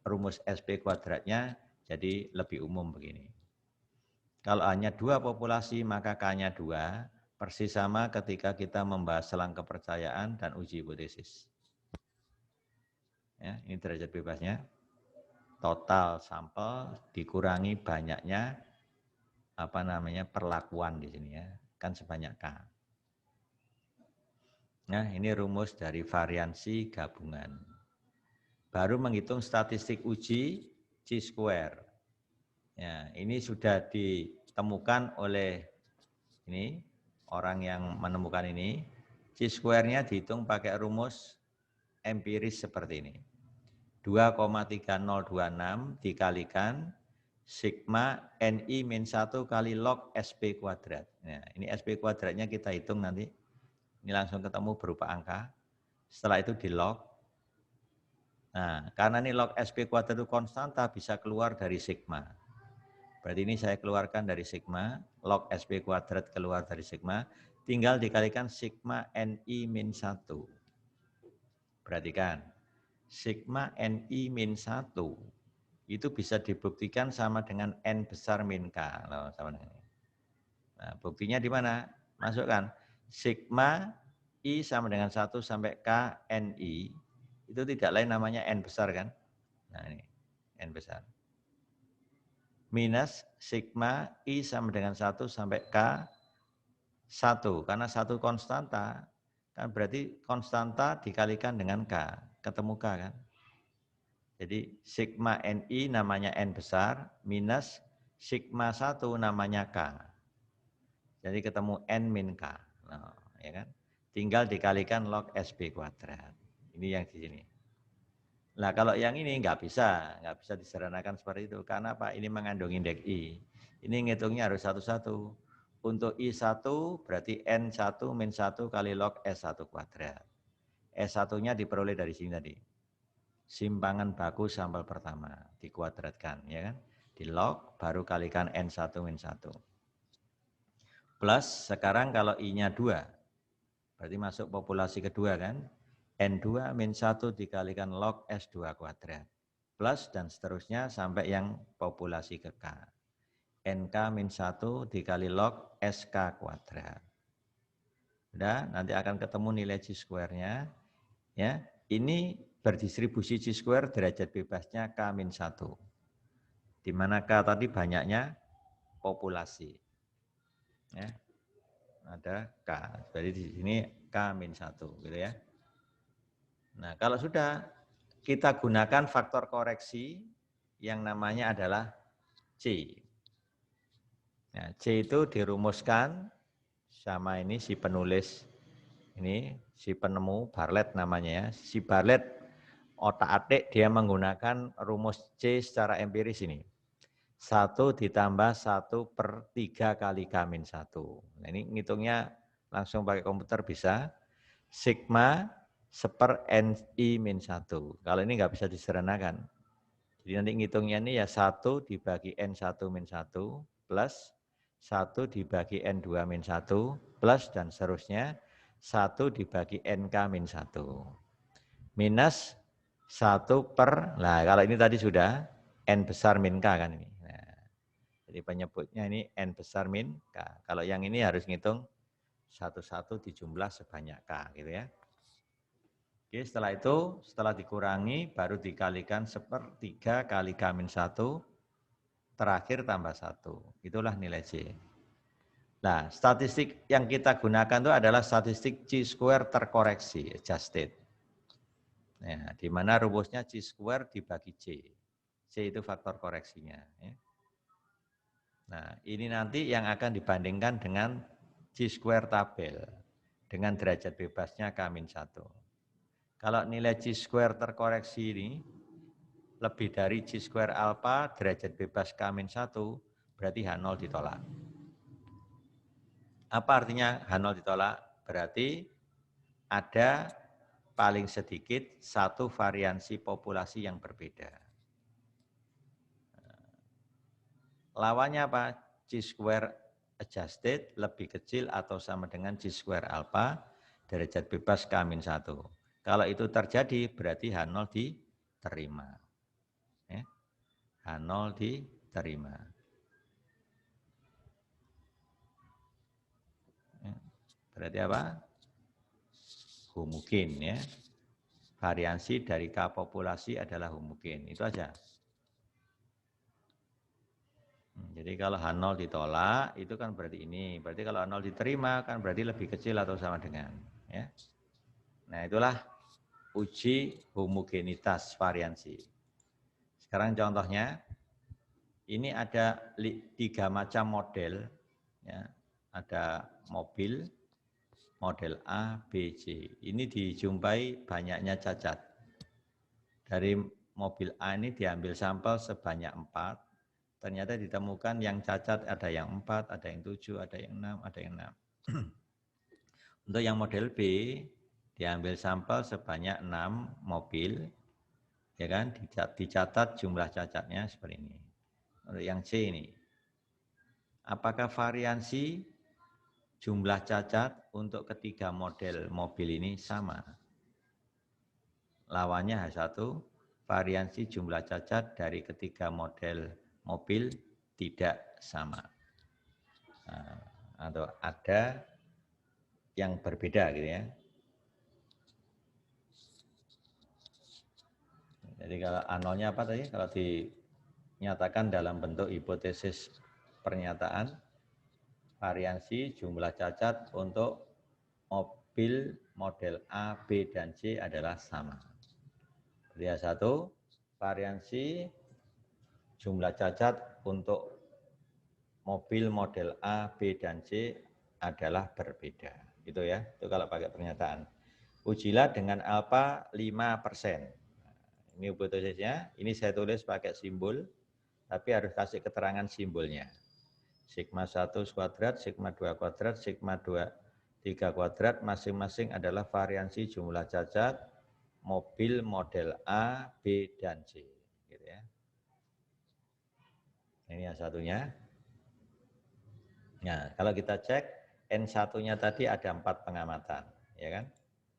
rumus SP kuadratnya jadi lebih umum begini. Kalau hanya dua populasi, maka K-nya 2, persis sama ketika kita membahas selang kepercayaan dan uji hipotesis. Ya, ini derajat bebasnya. Total sampel dikurangi banyaknya perlakuan di sini ya. Kan sebanyak K. Nah, ini rumus dari variansi gabungan. Baru menghitung statistik uji chi-square. Ya, ini sudah ditemukan oleh ini orang yang menemukan ini. Chi-square-nya dihitung pakai rumus empiris seperti ini. 2,3026 dikalikan sigma NI min 1 kali log SP kuadrat. Nah, ini SP kuadratnya kita hitung nanti. Ini langsung ketemu berupa angka. Setelah itu di log. Nah, karena ini log SP kuadrat itu konstanta bisa keluar dari sigma. Berarti ini saya keluarkan dari sigma, log SP kuadrat keluar dari sigma, tinggal dikalikan sigma NI min 1. Perhatikan, sigma NI min 1 itu bisa dibuktikan sama dengan N besar min K. Nah, buktinya di mana? Masukkan sigma I sama dengan 1 sampai K NI, itu tidak lain namanya N besar kan? Nah ini, N besar. Minus sigma I sama dengan 1 sampai K 1, karena 1 konstanta, kan berarti konstanta dikalikan dengan K, ketemu K kan? Jadi sigma NI namanya N besar, minus sigma 1 namanya K. Jadi ketemu N min K. Nah, ya kan? Tinggal dikalikan log SP kuadrat. Ini yang di sini. Nah, kalau yang ini nggak bisa disederhanakan seperti itu. Karena apa? Ini mengandung indeks I. Ini ngitungnya harus satu-satu. Untuk I1 berarti N1 min 1 kali log S1 kuadrat. S1-nya diperoleh dari sini tadi. Simpangan baku sampel pertama. Dikuadratkan, ya kan? Di log, baru kalikan N1 min 1. Plus, sekarang kalau I-nya 2, berarti masuk populasi kedua kan? N2 min 1 dikalikan log S2 kuadrat. Plus, dan seterusnya sampai yang populasi ke K. NK min 1 dikali log SK kuadrat. Udah, nanti akan ketemu nilai Chi-square-nya. Ya, ini berdistribusi Chi-square derajat bebasnya K min 1. Di mana K tadi banyaknya populasi. Ya, ada K. Jadi di sini K min 1 gitu ya. Nah, kalau sudah kita gunakan faktor koreksi yang namanya adalah C. Nah, C itu dirumuskan sama ini si penulis, ini si penemu Bartlett namanya ya. Si Bartlett otak-atik dia menggunakan rumus C secara empiris ini. 1 ditambah 1/3 kali K-1. Nah, ini ngitungnya langsung pakai komputer bisa. Sigma 1/Ni-1. Kalau ini nggak bisa disederhanakan. Jadi nanti ngitungnya ini ya 1 dibagi N1 min 1 plus 1 dibagi N2 min 1 plus dan seterusnya 1 dibagi NK min 1. Minus 1/, nah kalau ini tadi sudah N besar min K kan ini. Nah, jadi penyebutnya ini N besar min K. Kalau yang ini harus ngitung satu-satu dijumlah sebanyak K gitu ya. Oke, setelah itu, setelah dikurangi, baru dikalikan 1/3 kali K-1, terakhir tambah 1. Itulah nilai C. Nah, statistik yang kita gunakan itu adalah statistik Chi-square terkoreksi, adjusted. Nah, di mana rumusnya Chi-square dibagi C. C itu faktor koreksinya. Ya. Nah, ini nanti yang akan dibandingkan dengan Chi-square tabel, dengan derajat bebasnya K-1. Kalau nilai Chi-square terkoreksi ini lebih dari Chi-square alpha derajat bebas K-1, berarti H0 ditolak. Apa artinya H0 ditolak? Berarti ada paling sedikit satu variansi populasi yang berbeda. Lawannya apa? Chi-square adjusted lebih kecil atau sama dengan Chi-square alpha derajat bebas K-1. Kalau itu terjadi berarti H0 diterima. Ya. H0 diterima. Ya. Berarti apa? Homogen ya. Variansi dari K populasi adalah homogen. Itu aja. Jadi kalau H0 ditolak itu kan berarti ini. Berarti kalau H0 diterima kan berarti lebih kecil atau sama dengan. Ya. Nah itulah uji homogenitas variansi. Sekarang contohnya, ini ada 3 macam model, ya. Ada mobil, model A, B, C. Ini dijumpai banyaknya cacat. Dari mobil A ini diambil sampel sebanyak 4, ternyata ditemukan yang cacat ada yang 4, ada yang 7, ada yang 6, ada yang 6. Untuk yang model B, diambil sampel sebanyak 6 mobil, ya kan, dicatat jumlah cacatnya seperti ini. Untuk yang C ini, apakah variansi jumlah cacat untuk ketiga model mobil ini sama? Lawannya H1, variansi jumlah cacat dari ketiga model mobil tidak sama. Nah, atau ada yang berbeda gitu ya. Jadi kalau A0-nya apa tadi? Kalau dinyatakan dalam bentuk hipotesis pernyataan, variansi jumlah cacat untuk mobil model A, B, dan C adalah sama. Jadi A1, variansi jumlah cacat untuk mobil model A, B, dan C adalah berbeda. Itu ya, itu kalau pakai pernyataan. Ujilah dengan alfa 5%. Ini hipotesisnya, ini saya tulis pakai simbol, tapi harus kasih keterangan simbolnya. Sigma 1 kuadrat, sigma 2 kuadrat, sigma 2, 3 kuadrat, masing-masing adalah variansi jumlah cacat mobil model A, B, dan C. Gitu ya. Ini yang satunya. Nah, kalau kita cek, N1-nya tadi ada 4 pengamatan. Ya kan?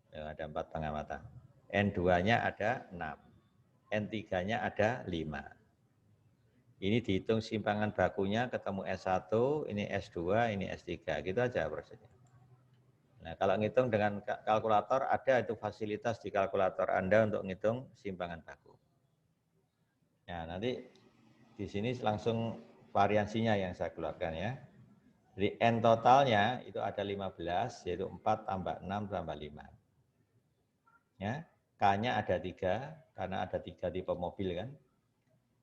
Ya, ada 4 pengamatan. N2-nya ada 6. N3-nya ada 5. Ini dihitung simpangan bakunya, ketemu S1, ini S2, ini S3. Gitu aja prosesnya. Nah, kalau ngitung dengan kalkulator, ada itu fasilitas di kalkulator Anda untuk ngitung simpangan baku. Nah, nanti di sini langsung variansinya yang saya keluarkan ya. Jadi N totalnya itu ada 15, yaitu 4 tambah 6 tambah 5. Ya, K-nya ada 3, karena ada 3 tipe mobil kan.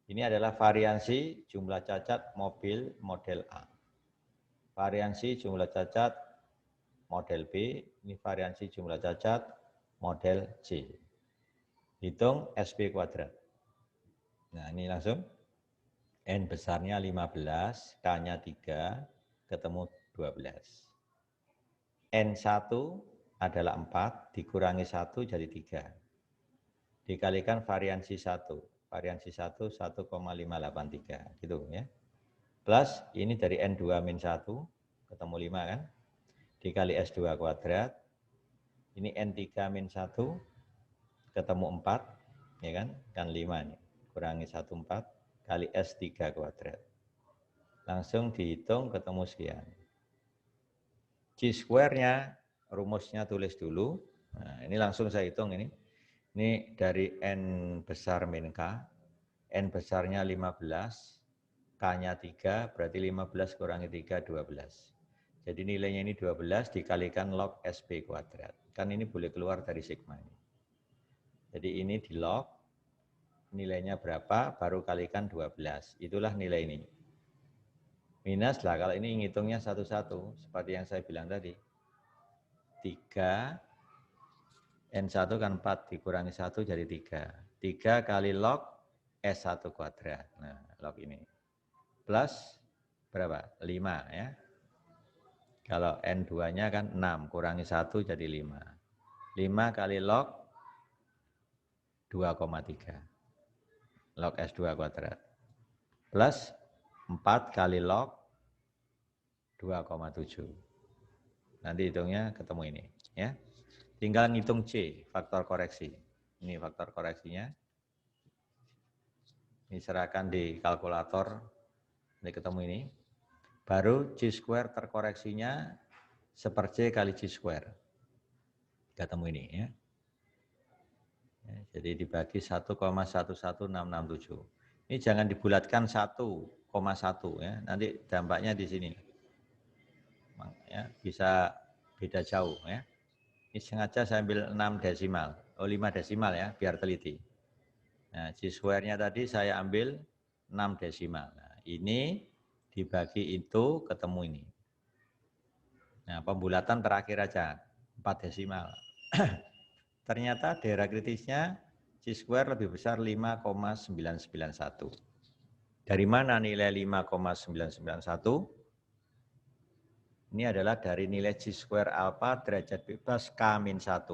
Ini adalah variansi jumlah cacat mobil model A. Variansi jumlah cacat model B, ini variansi jumlah cacat model C. Hitung SP kuadrat. Nah, ini langsung N besarnya 15, K-nya 3, ketemu 12. N1 adalah 4, dikurangi 1 jadi 3. Dikalikan variansi 1. Variansi 1, 1,583. Gitu ya. Plus, ini dari N2 min 1, ketemu 5 kan. Dikali S2 kuadrat. Ini N3 min 1, ketemu 4. Ya kan 5 nih. Kurangi 1, 4. Kali S3 kuadrat. Langsung dihitung ketemu sekian. C-square-nya, rumusnya tulis dulu. Nah, ini langsung saya hitung ini. Ini dari N besar min K. N besarnya 15, K-nya 3, berarti 15 kurangi 3, 12. Jadi nilainya ini 12 dikalikan log SP kuadrat. Kan ini boleh keluar dari sigma ini. Jadi ini di log, nilainya berapa, baru kalikan 12. Itulah nilai ini. Minus lah, kalau ini ngitungnya satu-satu, seperti yang saya bilang tadi. 3, N1 kan 4, dikurangi 1 jadi 3. 3 kali log S1 kuadrat. Nah, log ini. Plus berapa? 5 ya. Kalau N2-nya kan 6, kurangi 1 jadi 5. 5 kali log 2,3. Log S2 kuadrat. Plus 4 kali log 2,7. Nanti hitungnya ketemu ini. Ya. Tinggal ngitung C, faktor koreksi. Ini faktor koreksinya. Ini serahkan di kalkulator. Ini ketemu ini. Baru C-square terkoreksinya seper-C kali C-square. Ketemu ini ya. Jadi dibagi 1,11667. Ini jangan dibulatkan 1,1 ya. Nanti dampaknya di sini. Ya, bisa beda jauh ya. Ini sengaja saya ambil 6 desimal. 5 desimal ya, biar teliti. Nah, C-square-nya tadi saya ambil 6 desimal. Nah, ini dibagi itu ketemu ini. Nah, pembulatan terakhir aja, 4 desimal. Ternyata daerah kritisnya C-square lebih besar 5,991. Dari mana nilai 5,991? Ini adalah dari nilai C-square alfa derajat bebas K-1.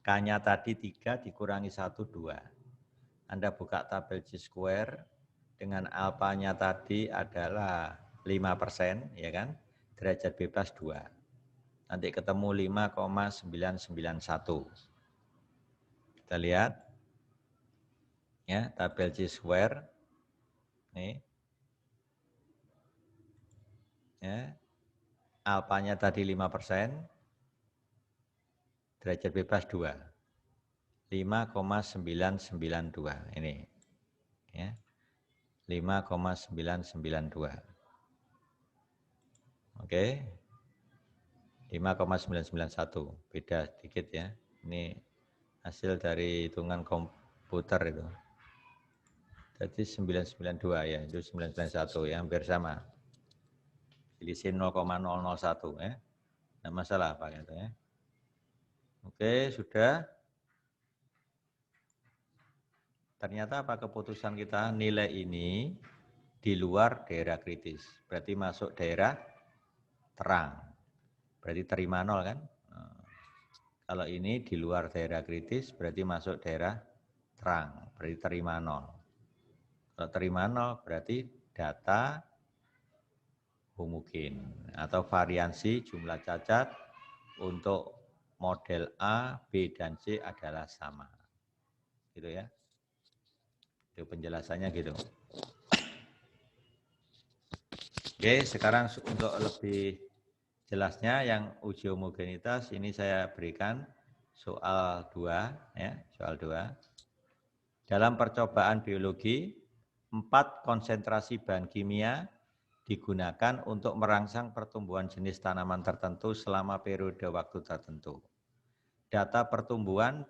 K-nya tadi 3 dikurangi 1, 2. Anda buka tabel C-square dengan alfanya tadi adalah 5%, ya kan? Derajat bebas 2. Nanti ketemu 5,991. Kita lihat. Ya, tabel C-square. Nih. Ya. Alfanya tadi 5%. Derajat bebas 2. 5,992 ini. Ya. 5,992. Oke. 5,991. Beda sedikit ya. Ini hasil dari hitungan komputer itu. Jadi 992 ya, itu 991 ya, hampir sama. Selisih 0,001 ya. Tidak masalah Pak itu ya. Oke, sudah. Ternyata apa keputusan kita? Nilai ini di luar daerah kritis. Berarti masuk daerah terang. Berarti terima 0 kan? Kalau ini di luar daerah kritis berarti masuk daerah terang. Berarti terima 0. Kalau terima 0 berarti data homogen atau variansi jumlah cacat untuk model A, B, dan C adalah sama. Gitu ya. Itu penjelasannya gitu. Oke, sekarang untuk lebih jelasnya yang uji homogenitas ini saya berikan soal 2 ya, soal 2. Dalam percobaan biologi, 4 konsentrasi bahan kimia digunakan untuk merangsang pertumbuhan jenis tanaman tertentu selama periode waktu tertentu. Data pertumbuhan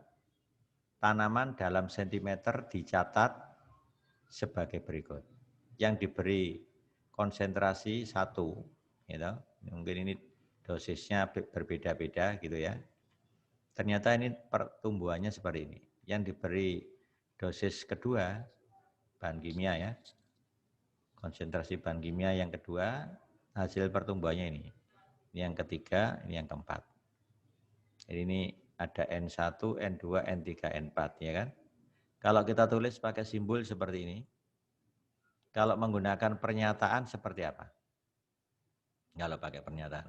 tanaman dalam sentimeter dicatat sebagai berikut. Yang diberi konsentrasi 1, gitu. Mungkin ini dosisnya berbeda-beda gitu ya. Ternyata ini pertumbuhannya seperti ini. Yang diberi dosis kedua, bahan kimia ya, konsentrasi bahan kimia yang kedua, hasil pertumbuhannya ini. Ini yang ketiga, ini yang keempat. Jadi ini ada N1, N2, N3, N4 ya kan. Kalau kita tulis pakai simbol seperti ini, kalau menggunakan pernyataan seperti apa? Kalau pakai pernyataan.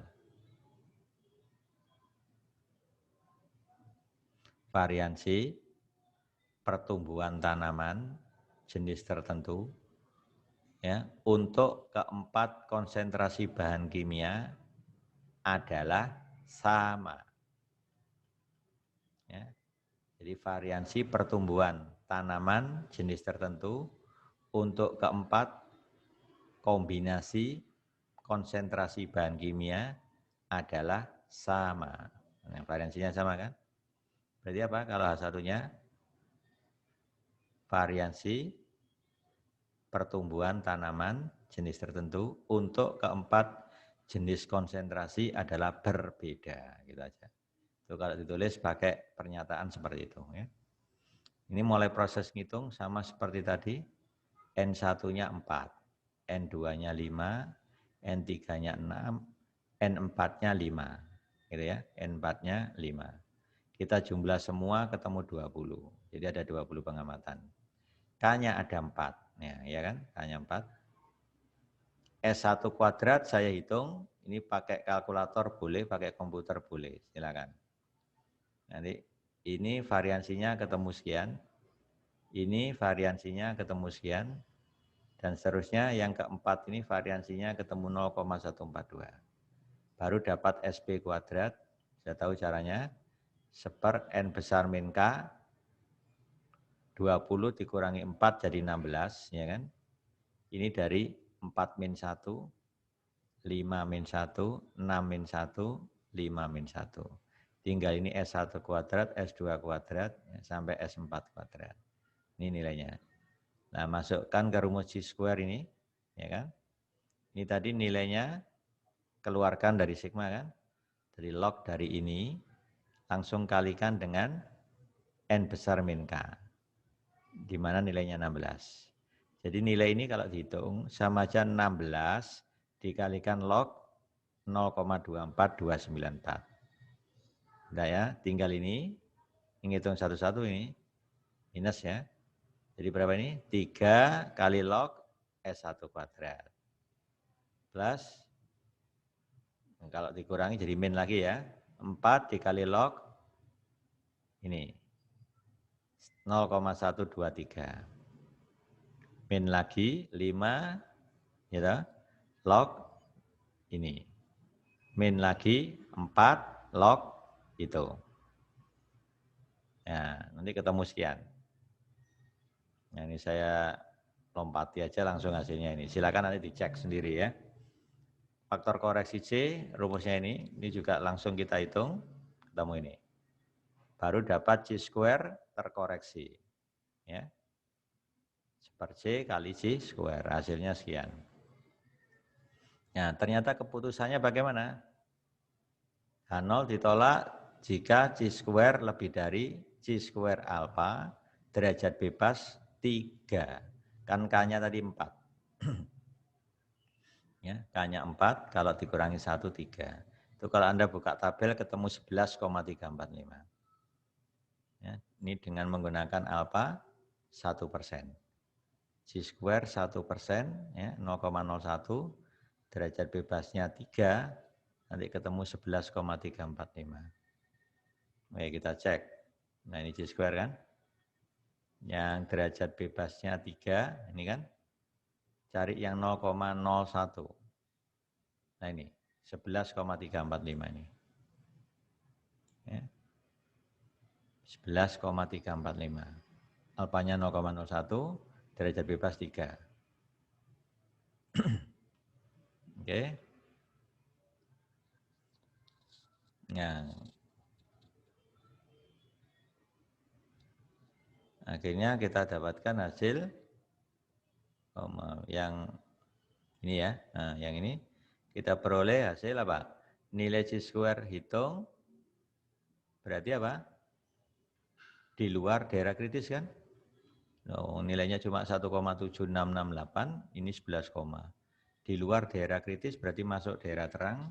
Variansi pertumbuhan tanaman jenis tertentu ya, untuk keempat konsentrasi bahan kimia adalah sama. Ya. Jadi variansi pertumbuhan tanaman jenis tertentu untuk keempat kombinasi konsentrasi bahan kimia adalah sama. Nah, variansinya sama kan? Berarti apa kalau satunya? Variansi pertumbuhan tanaman jenis tertentu untuk keempat jenis konsentrasi adalah berbeda, gitu aja. Itu kalau ditulis pakai pernyataan seperti itu ya. Ini mulai proses ngitung sama seperti tadi. N1-nya 4, N2-nya 5, N3-nya 6, N4-nya 5. Gitu ya, N4-nya 5. Kita jumlah semua ketemu 20. Jadi ada 20 pengamatan. K-nya ada 4, ya kan? K-nya 4. S1 kuadrat saya hitung, ini pakai kalkulator boleh, pakai komputer boleh, silakan. Nanti ini variansinya ketemu sekian, ini variansinya ketemu sekian, dan seterusnya yang keempat ini variansinya ketemu 0,142. Baru dapat SP kuadrat, saya tahu caranya, seper N besar min K, 20 dikurangi 4 jadi 16, ya kan? Ini dari 4 min 1, 5 min 1, 6 min 1, 5 min 1. Tinggal ini S1 kuadrat, S2 kuadrat, sampai S4 kuadrat. Ini nilainya. Nah, masukkan ke rumus C square ini, ya kan? Ini tadi nilainya keluarkan dari sigma kan? Dari log dari ini, langsung kalikan dengan N besar min K. Di mana nilainya 16. Jadi nilai ini kalau dihitung sama aja 16 dikalikan log 0,24294. Udah ya, tinggal ini ngitung satu-satu ini minus ya. Jadi berapa ini? 3 kali log S1 kuadrat. Plus, kalau dikurangi jadi min lagi ya. 4 dikali log ini 0,123. Min lagi 5 ya, log ini. Min lagi 4 log itu. Ya, nanti ketemu sekian. Nah, ini saya lompati aja langsung hasilnya ini. Silakan nanti dicek sendiri ya. Faktor koreksi C, rumusnya ini juga langsung kita hitung, ketemu ini. Baru dapat C square terkoreksi. Ya. Per C kali C square, hasilnya sekian. Nah, ternyata keputusannya bagaimana? H0 ditolak jika C square lebih dari C square alpha, derajat bebas 3. Kan K-nya tadi 4. Ya, K-nya 4, kalau dikurangi 1, 3. Itu kalau Anda buka tabel ketemu 11,345. Ya, ini dengan menggunakan alfa 1%. G-square 1%, ya, 0,01. Derajat bebasnya 3, nanti ketemu 11,345. Oke, kita cek. Nah, ini G-square kan. Yang derajat bebasnya 3, ini kan. Cari yang 0,01. Nah, ini 11,345 ini. Ya. 11,345. Alfanya 0,01, derajat bebas 3. Oke. Nah, akhirnya kita dapatkan hasil yang ini ya. Nah, yang ini kita peroleh hasil apa? Nilai G-square hitung berarti apa? Di luar daerah kritis kan? Oh, nilainya cuma 1,7668, ini 11, di luar daerah kritis berarti masuk daerah terang,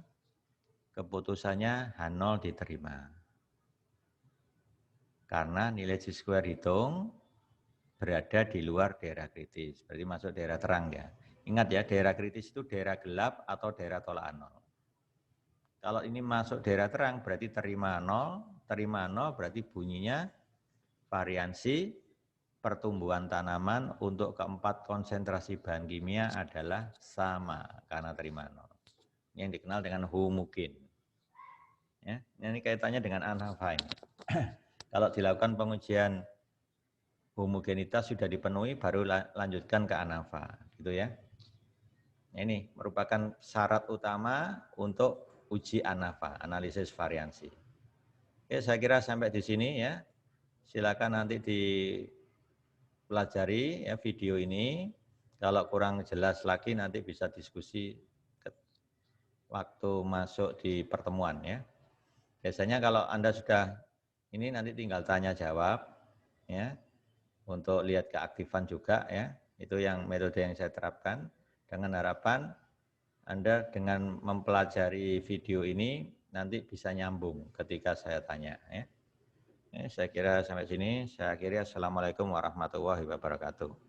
keputusannya H0 diterima. Karena nilai G-square hitung berada di luar daerah kritis, berarti masuk daerah terang ya. Ingat ya, daerah kritis itu daerah gelap atau daerah tolak nol. Kalau ini masuk daerah terang berarti terima nol berarti bunyinya variansi pertumbuhan tanaman untuk keempat konsentrasi bahan kimia adalah sama karena terima nol. Ini yang dikenal dengan homogen. Ya, ini kaitannya dengan ANAFA ini. Kalau dilakukan pengujian homogenitas sudah dipenuhi, baru lanjutkan ke ANAFA, gitu ya. Ini merupakan syarat utama untuk uji ANAFA, analisis variansi. Oke, saya kira sampai di sini ya. Silakan nanti dipelajari ya video ini. Kalau kurang jelas lagi nanti bisa diskusi waktu masuk di pertemuan ya. Biasanya kalau Anda sudah ini nanti tinggal tanya jawab ya. Untuk lihat keaktifan juga ya. Itu yang metode yang saya terapkan dengan harapan Anda dengan mempelajari video ini nanti bisa nyambung ketika saya tanya ya. Saya kira sampai sini. Saya akhiri. Assalamualaikum warahmatullahi wabarakatuh.